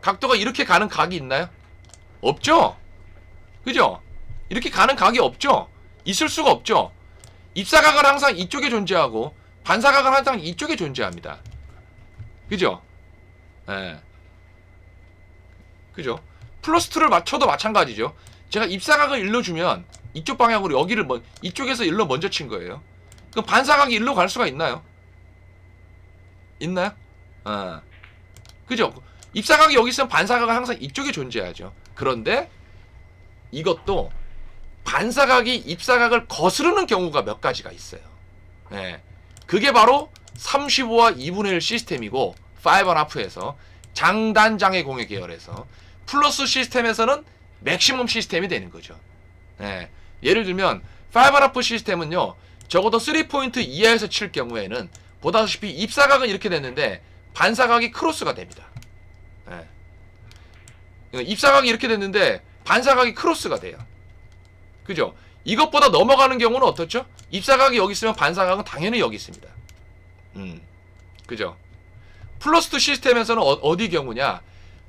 [SPEAKER 2] 각도가 이렇게 가는 각이 있나요? 없죠? 그죠? 이렇게 가는 각이 없죠? 있을 수가 없죠? 입사각은 항상 이쪽에 존재하고 반사각은 항상 이쪽에 존재합니다. 그죠? 예. 그죠? 플러스 2를 맞춰도 마찬가지죠. 제가 입사각을 일러주면 이쪽 방향으로 여기를 이쪽에서 일로 먼저 친 거예요. 그럼 반사각이 일로 갈 수가 있나요? 있나요? 그죠? 입사각이 여기 있으면 반사각은 항상 이쪽에 존재하죠. 그런데 이것도 반사각이 입사각을 거스르는 경우가 몇 가지가 있어요. 예. 그게 바로 35와 2분의 1 시스템이고 5.5에서 장단장의 공의 계열에서 플러스 시스템에서는 맥시멈 시스템이 되는 거죠. 예. 예를 들면 5.5 시스템은요, 적어도 3포인트 이하에서 칠 경우에는 보다시피 입사각은 이렇게 됐는데 반사각이 크로스가 됩니다. 예. 입사각이 이렇게 됐는데 반사각이 크로스가 돼요. 그죠? 이것보다 넘어가는 경우는 어떻죠? 입사각이 여기 있으면 반사각은 당연히 여기 있습니다. 그죠? 플러스 2 시스템에서는 어디 경우냐?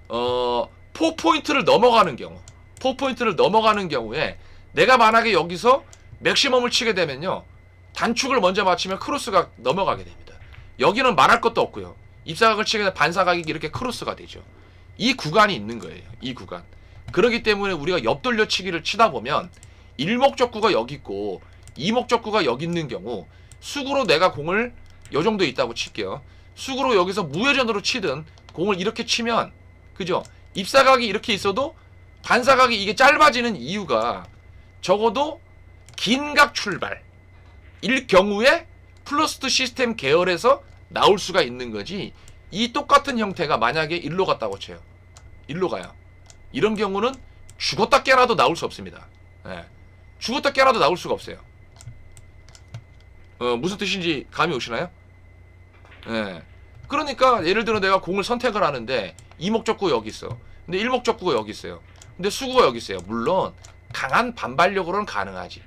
[SPEAKER 2] 4포인트를 넘어가는 경우. 4포인트를 넘어가는 경우에 내가 만약에 여기서 맥시멈을 치게 되면요, 단축을 먼저 맞추면 크로스가 넘어가게 됩니다. 여기는 말할 것도 없고요. 입사각을 치게 되면 반사각이 이렇게 크로스가 되죠. 이 구간이 있는 거예요. 이 구간. 그렇기 때문에 우리가 옆돌려치기를 치다 보면 1목적구가 여기 있고 2목적구가 여기 있는 경우, 수구로 내가 공을 요 정도 있다고 칠게요. 수구로 여기서 무회전으로 치든 공을 이렇게 치면, 그죠? 입사각이 이렇게 있어도 반사각이 이게 짧아지는 이유가 적어도 긴각 출발 일 경우에 플러스 2 시스템 계열에서 나올 수가 있는 거지, 이 똑같은 형태가 만약에 일로 갔다고 쳐요. 일로 가요. 이런 경우는 죽었다 깨라도 나올 수 없습니다. 예. 죽었다 깨라도 나올 수가 없어요. 무슨 뜻인지 감이 오시나요? 예. 그러니까 예를 들어 내가 공을 선택을 하는데 이목적구가 여기 있어. 근데 일목적구가 여기 있어요. 근데 수구가 여기 있어요. 물론 강한 반발력으로는 가능하지.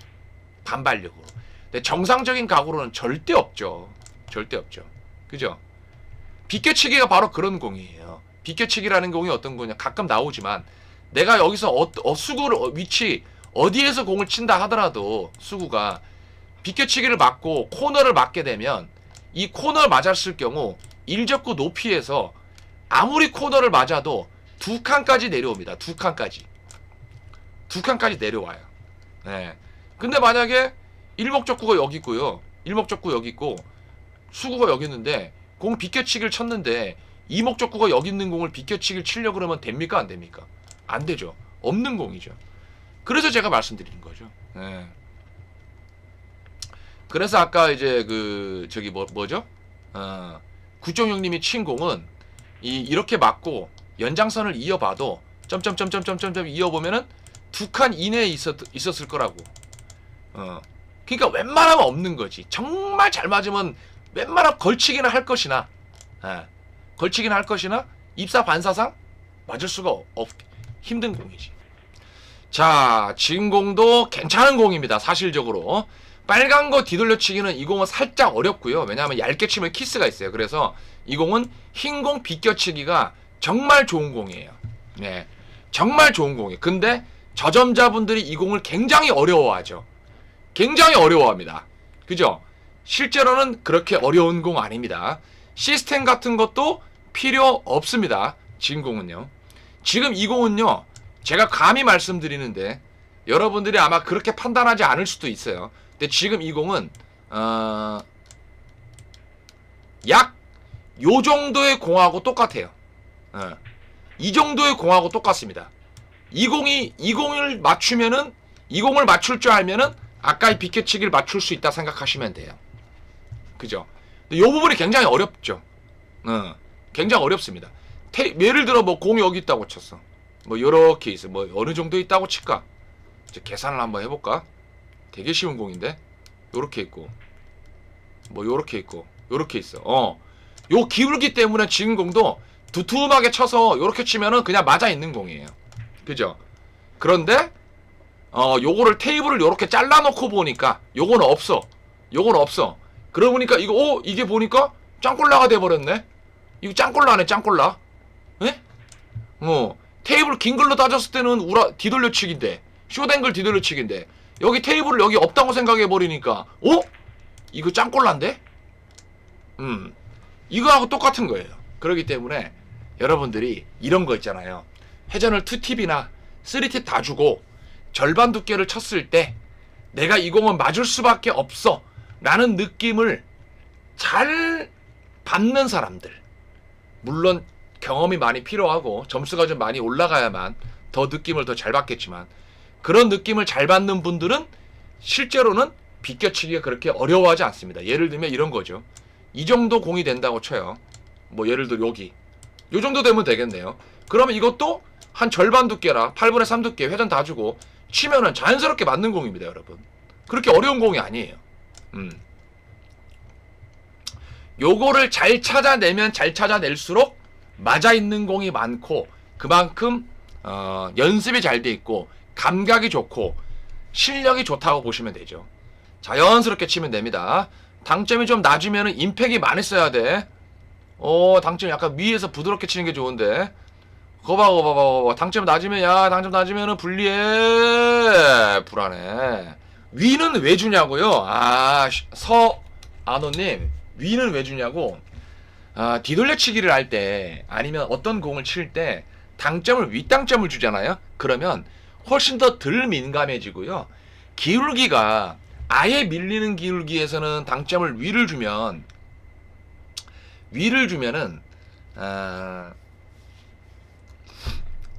[SPEAKER 2] 반발력으로. 근데 정상적인 각오로는 절대 없죠. 절대 없죠. 그죠? 비껴치기가 바로 그런 공이에요. 비껴치기라는 공이 어떤 거냐? 가끔 나오지만 내가 여기서 수구를 위치 어디에서 공을 친다 하더라도 수구가 비껴치기를 맞고 코너를 맞게 되면 이 코너를 맞았을 경우 일적구 높이에서 아무리 코너를 맞아도 두 칸까지 내려옵니다. 두 칸까지. 두 칸까지 내려와요. 네. 근데 만약에 일목적구가 여기 있고요. 일목적구 여기 있고 수구가 여기 있는데 공 비껴치기를 쳤는데 이목적구가 여기 있는 공을 비껴치기를 치려고 그러면 됩니까? 안 됩니까? 안 되죠. 없는 공이죠. 그래서 제가 말씀드리는 거죠. 네. 그래서 아까 이제 저기 뭐죠? 9.6님이 친 공은 이렇게 맞고 연장선을 이어봐도 점점점점점점 이어보면은 두 칸 이내에 있었을 거라고. 그러니까 웬만하면 없는 거지. 정말 잘 맞으면 웬만하면 걸치기는 할 것이나, 걸치기는 할 것이나 입사 반사상 맞을 수가 힘든 공이지. 자, 지금 공도 괜찮은 공입니다. 사실적으로 빨간 거 뒤돌려치기는 이 공은 살짝 어렵고요. 왜냐하면 얇게 치면 키스가 있어요. 그래서 이 공은 흰 공 비껴치기가 정말 좋은 공이에요. 네, 정말 좋은 공이에요. 근데 저점자분들이 이 공을 굉장히 어려워하죠. 굉장히 어려워합니다. 그죠? 실제로는 그렇게 어려운 공 아닙니다. 시스템 같은 것도 필요 없습니다. 지금 공은요. 지금 이 공은요, 제가 감히 말씀드리는데 여러분들이 아마 그렇게 판단하지 않을 수도 있어요. 근데 지금 이 공은 약 요 정도의 공하고 똑같아요. 이 정도의 공하고 똑같습니다. 이 공을 맞추면은, 이 공을 맞출 줄 알면은 아까 이 비껴치기를 맞출 수 있다 생각하시면 돼요. 그죠? 근데 요 부분이 굉장히 어렵죠. 굉장히 어렵습니다. 예를 들어 뭐 공이 여기 있다고 쳤어. 뭐 요렇게 있어. 뭐 어느 정도 있다고 칠까? 이제 계산을 한번 해볼까? 되게 쉬운 공인데 요렇게 있고 뭐 요렇게 있고 요렇게 있어. 요 기울기 때문에 지금 공도 두툼하게 쳐서 요렇게 치면은 그냥 맞아 있는 공이에요. 그죠? 그런데 요거를 테이블을 요렇게 잘라놓고 보니까 요건 없어. 요건 없어. 그러고 보니까 이거 이게 보니까 짱꼴라가 돼버렸네. 이거 짱꼴라네 짱꼴라. 예? 테이블 긴 걸로 따졌을 때는 뒤돌려치기인데 쇼댕글 뒤돌려치기인데 여기 테이블을 여기 없다고 생각해버리니까 이거 짱꼴라인데? 이거하고 똑같은 거예요. 그렇기 때문에 여러분들이 이런 거 있잖아요. 회전을 2팁이나 3팁 다 주고 절반 두께를 쳤을 때 내가 이 공은 맞을 수밖에 없어 라는 느낌을 잘 받는 사람들, 물론 경험이 많이 필요하고 점수가 좀 많이 올라가야만 더 느낌을 더 잘 받겠지만 그런 느낌을 잘 받는 분들은 실제로는 비껴치기가 그렇게 어려워하지 않습니다. 예를 들면 이런 거죠. 이 정도 공이 된다고 쳐요. 뭐 예를 들어 여기 요 정도 되면 되겠네요. 그러면 이것도 한 절반 두께라 8분의 3 두께 회전 다 주고 치면은 자연스럽게 맞는 공입니다, 여러분. 그렇게 어려운 공이 아니에요. 요거를 잘 찾아내면 잘 찾아낼수록 맞아 있는 공이 많고 그만큼 연습이 잘 돼 있고 감각이 좋고 실력이 좋다고 보시면 되죠. 자연스럽게 치면 됩니다. 당점이 좀 낮으면 임팩이 많이 써야 돼. 당점 약간 위에서 부드럽게 치는 게 좋은데 거봐. 당점 낮으면 당점 낮으면은 불리해. 불안해. 위는 왜 주냐고요? 서안호님 위는 왜 주냐고. 뒤돌려치기를 할 때 아니면 어떤 공을 칠 때 당점을 윗당점을 주잖아요. 그러면 훨씬 더 덜 민감해지고요. 기울기가 아예 밀리는 기울기에서는 당점을 위를 주면은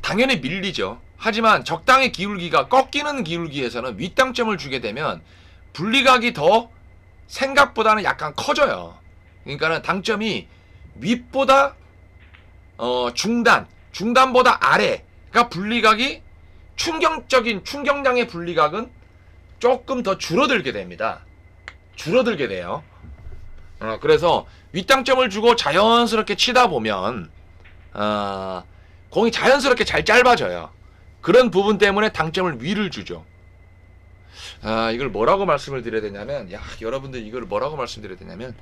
[SPEAKER 2] 당연히 밀리죠. 하지만 적당히 기울기가 꺾이는 기울기에서는 윗당점을 주게 되면 분리각이 더 생각보다는 약간 커져요. 그러니까는 당점이 윗보다 중단보다 아래가 분리각이 충격량의 분리각은 조금 더 줄어들게 됩니다. 줄어들게 돼요. 그래서 윗당점을 주고 자연스럽게 치다 보면 공이 자연스럽게 잘 짧아져요. 그런 부분 때문에 당점을 위를 주죠. 이걸 뭐라고 말씀을 드려야 되냐면 여러분들 이걸 뭐라고 말씀드려야 되냐면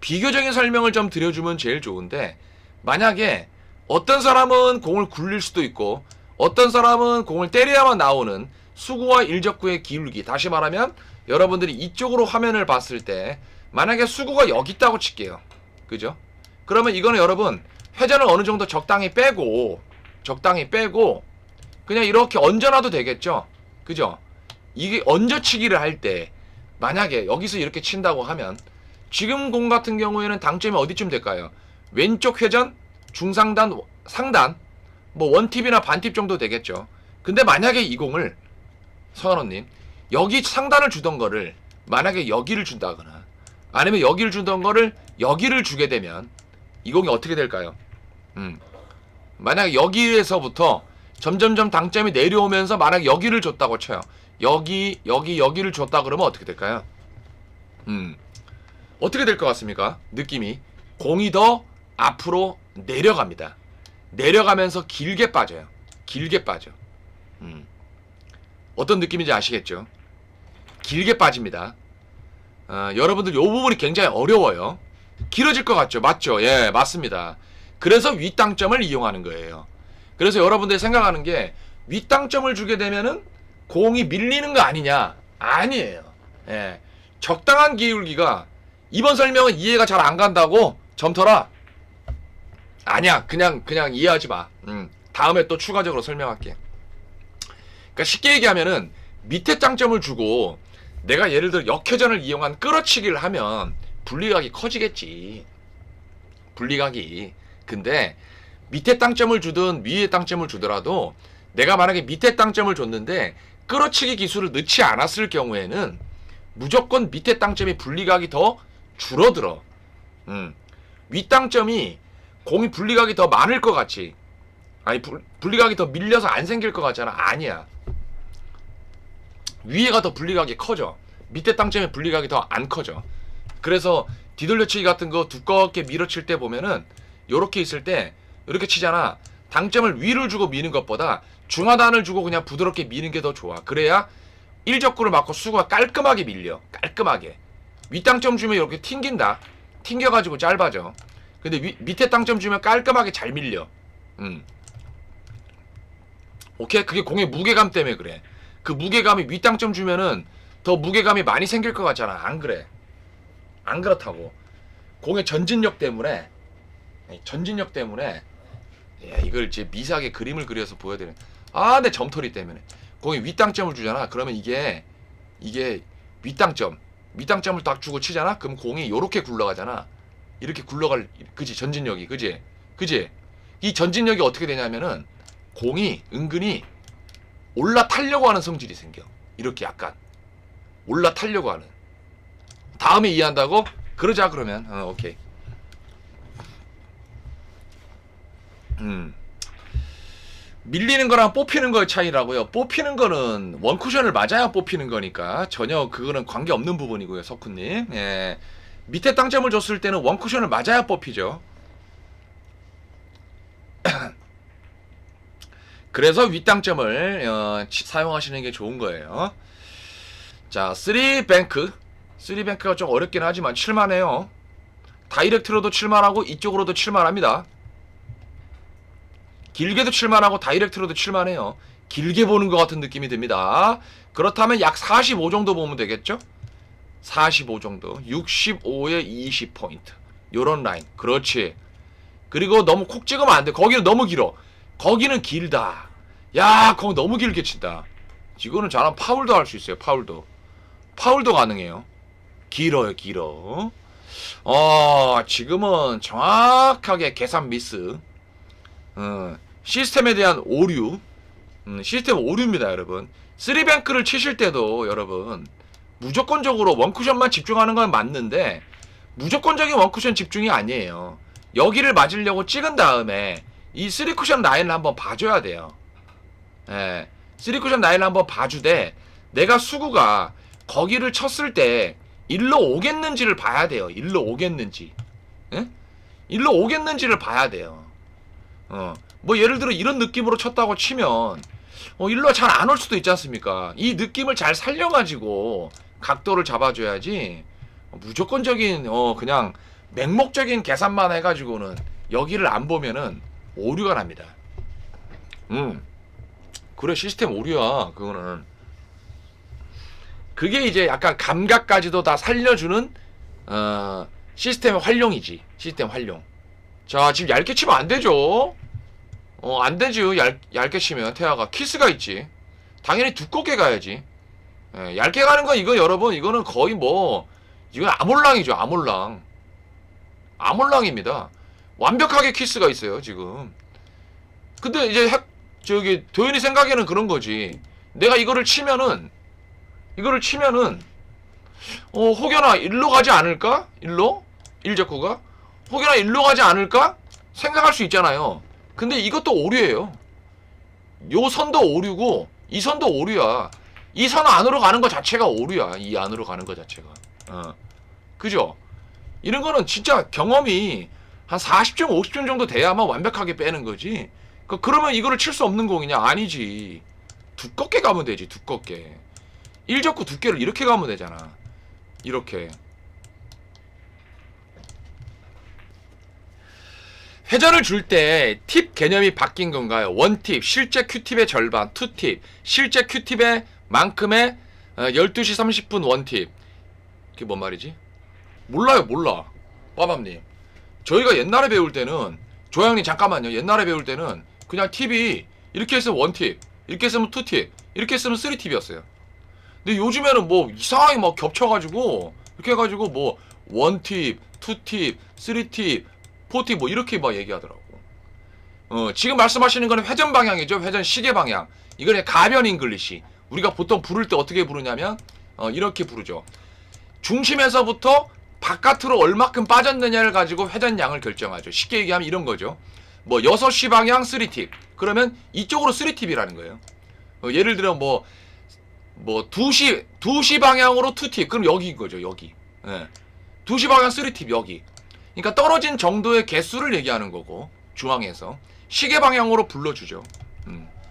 [SPEAKER 2] 비교적인 설명을 좀 드려주면 제일 좋은데 만약에 어떤 사람은 공을 굴릴 수도 있고 어떤 사람은 공을 때려야만 나오는 수구와 일적구의 기울기, 다시 말하면 여러분들이 이쪽으로 화면을 봤을 때 만약에 수구가 여기 있다고 칠게요. 그죠? 그러면 이거는 여러분 회전을 어느 정도 적당히 빼고 그냥 이렇게 얹어놔도 되겠죠? 그죠? 이게 얹어치기를 할 때 만약에 여기서 이렇게 친다고 하면 지금 공 같은 경우에는 당점이 어디쯤 될까요? 왼쪽 회전, 중상단, 상단 뭐 원팁이나 반팁 정도 되겠죠. 근데 만약에 이 공을 서현호님 여기 상단을 주던 거를 만약에 여기를 준다거나 아니면 여기를 주던 거를 여기를 주게 되면 이 공이 어떻게 될까요? 만약에 여기에서부터 점점점 당점이 내려오면서 만약에 여기를 줬다고 쳐요. 여기를 줬다 그러면 어떻게 될까요? 어떻게 될 것 같습니까? 느낌이 공이 더 앞으로 내려갑니다. 내려가면서 길게 빠져요. 길게 빠져. 어떤 느낌인지 아시겠죠? 길게 빠집니다. 여러분들 이 부분이 굉장히 어려워요. 길어질 것 같죠? 맞죠? 예, 맞습니다. 그래서 윗당점을 이용하는 거예요. 그래서 여러분들이 생각하는 게 윗당점을 주게 되면은 공이 밀리는 거 아니냐? 아니에요. 예, 적당한 기울기가 이번 설명은 이해가 잘 안 간다고 점터라. 아니야, 그냥 이해하지 마. 다음에 또 추가적으로 설명할게. 그러니까 쉽게 얘기하면은 밑에 당점을 주고 내가 예를 들어 역회전을 이용한 끌어치기를 하면 분리각이 커지겠지. 분리각이. 근데 밑에 당점을 주든 위에 당점을 주더라도 내가 만약에 밑에 당점을 줬는데 끌어치기 기술을 넣지 않았을 경우에는 무조건 밑에 당점이 분리각이 더 줄어들어. 윗당점이 공이 분리각이 더 많을 것 같지. 아니 분리각이 더 밀려서 안 생길 것 같잖아. 아니야. 위에가 더 분리각이 커져. 밑에 땅점에 분리각이 더 안 커져. 그래서 뒤돌려치기 같은 거 두껍게 밀어칠 때 보면은 요렇게 있을 때 이렇게 치잖아. 당점을 위를 주고 미는 것보다 중하단을 주고 그냥 부드럽게 미는 게 더 좋아. 그래야 1적구를 맞고 수구가 깔끔하게 밀려. 깔끔하게. 윗땅점 주면 이렇게 튕긴다. 튕겨가지고 짧아져. 근데 밑에 땅점 주면 깔끔하게 잘 밀려. 오케이? 그게 공의 무게감 때문에 그래. 그 무게감이 윗땅점 주면은 더 무게감이 많이 생길 것 같잖아. 안 그래. 안 그렇다고. 공의 전진력 때문에 야, 이걸 이제 미세하게 그림을 그려서 보여드리는. 내 점토리 때문에 공이 윗땅점을 주잖아. 그러면 이게 윗땅점을 딱 주고 치잖아. 그럼 공이 요렇게 굴러가잖아. 이렇게 굴러갈, 그지? 전진력이, 그지? 이 전진력이 어떻게 되냐면은 공이 은근히 올라타려고 하는 성질이 생겨. 이렇게 약간 올라타려고 하는. 다음에 이해한다고? 그러자. 그러면 오케이. 밀리는 거랑 뽑히는 거의 차이라고요. 뽑히는 거는 원쿠션을 맞아야 뽑히는 거니까 전혀 그거는 관계없는 부분이고요. 석훈님. 예. 밑에 땅점을 줬을 때는 원쿠션을 맞아야 뽑히죠. 그래서 윗땅점을 사용하시는 게 좋은 거예요. 자, 3뱅크. 3뱅크가 좀 어렵긴 하지만 칠만해요. 다이렉트로도 칠만하고 이쪽으로도 칠만합니다. 길게도 칠만하고 다이렉트로도 칠만해요. 길게 보는 것 같은 느낌이 듭니다. 그렇다면 약 45 정도 보면 되겠죠? 45 정도. 65에 20포인트. 요런 라인. 그렇지. 그리고 너무 콕 찍으면 안 돼. 거기는 너무 길어. 거기는 길다. 야, 거기 너무 길게 친다. 이거는 잘하면 파울도 할 수 있어요. 파울도 가능해요. 길어요. 길어. 지금은 정확하게 계산 미스. 시스템에 대한 오류. 시스템 오류입니다, 여러분. 3뱅크를 치실 때도 여러분 무조건적으로 원쿠션만 집중하는 건 맞는데 무조건적인 원쿠션 집중이 아니에요. 여기를 맞으려고 찍은 다음에 이 3쿠션 라인을 한번 봐줘야 돼요. 예, 3쿠션 라인을 한번 봐주되 내가 수구가 거기를 쳤을 때 일로 오겠는지를 봐야 돼요. 일로 오겠는지. 예? 일로 오겠는지를 봐야 돼요. 뭐 예를 들어 이런 느낌으로 쳤다고 치면 일로 잘 안 올 수도 있지 않습니까? 이 느낌을 잘 살려가지고 각도를 잡아줘야지 무조건적인 그냥 맹목적인 계산만 해가지고는 여기를 안 보면은 오류가 납니다. 그래, 시스템 오류야. 그거는 그게 이제 약간 감각까지도 다 살려주는 시스템의 활용이지. 시스템 활용. 자, 지금 얇게 치면 안 되죠. 안 되죠. 얇게 치면 태아가 키스가 있지. 당연히 두껍게 가야지. 예, 얇게 가는 건 이거 여러분, 이거는 거의 뭐 이건 아몰랑이죠. 아몰랑입니다. 완벽하게 키스가 있어요, 지금. 근데 이제 도현이 생각에는 그런 거지. 내가 이거를 치면은 혹여나 일로 가지 않을까? 일로? 1적구가? 혹여나 일로 가지 않을까? 생각할 수 있잖아요. 근데 이것도 오류예요. 요 선도 오류고 이 선도 오류야. 이 선 안으로 가는 것 자체가 오류야. 이 안으로 가는 것 자체가. 그죠? 이런 거는 진짜 경험이 한 40점, 50점 정도 돼야만 완벽하게 빼는 거지. 그러면 이거를 칠 수 없는 공이냐? 아니지. 두껍게 가면 되지. 두껍게. 1적구 두께를 이렇게 가면 되잖아. 이렇게. 회전을 줄 때 팁 개념이 바뀐 건가요? 원팁, 실제 큐팁의 절반, 투팁, 실제 큐팁의 만큼의 12시 30분 원팁. 그게 뭔 말이지? 몰라요. 빠밤님. 저희가 옛날에 배울 때는, 조양님 잠깐만요. 옛날에 배울 때는 그냥 팁이 이렇게 했으면 원팁, 이렇게 했으면 투팁, 이렇게 했으면 쓰리팁이었어요. 근데 요즘에는 뭐 이상하게 막 겹쳐가지고 이렇게 해가지고 뭐 원팁, 투팁, 쓰리팁, 포팁 뭐 이렇게 막 얘기하더라고. 지금 말씀하시는 거는 회전 방향이죠. 회전 시계 방향. 이걸 가변 잉글리시. 우리가 보통 부를 때 어떻게 부르냐면 이렇게 부르죠. 중심에서부터 바깥으로 얼마큼 빠졌느냐를 가지고 회전량을 결정하죠. 쉽게 얘기하면 이런 거죠. 뭐 6시 방향 3팁. 그러면 이쪽으로 3팁이라는 거예요. 예를 들어 뭐 2시 방향으로 2팁. 그럼 여기인 거죠. 여기. 예. 2시 방향 3팁 여기. 그러니까 떨어진 정도의 개수를 얘기하는 거고 중앙에서 시계 방향으로 불러주죠.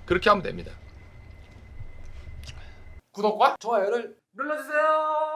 [SPEAKER 2] 그렇게 하면 됩니다. 구독과
[SPEAKER 3] 좋아요를 눌러주세요.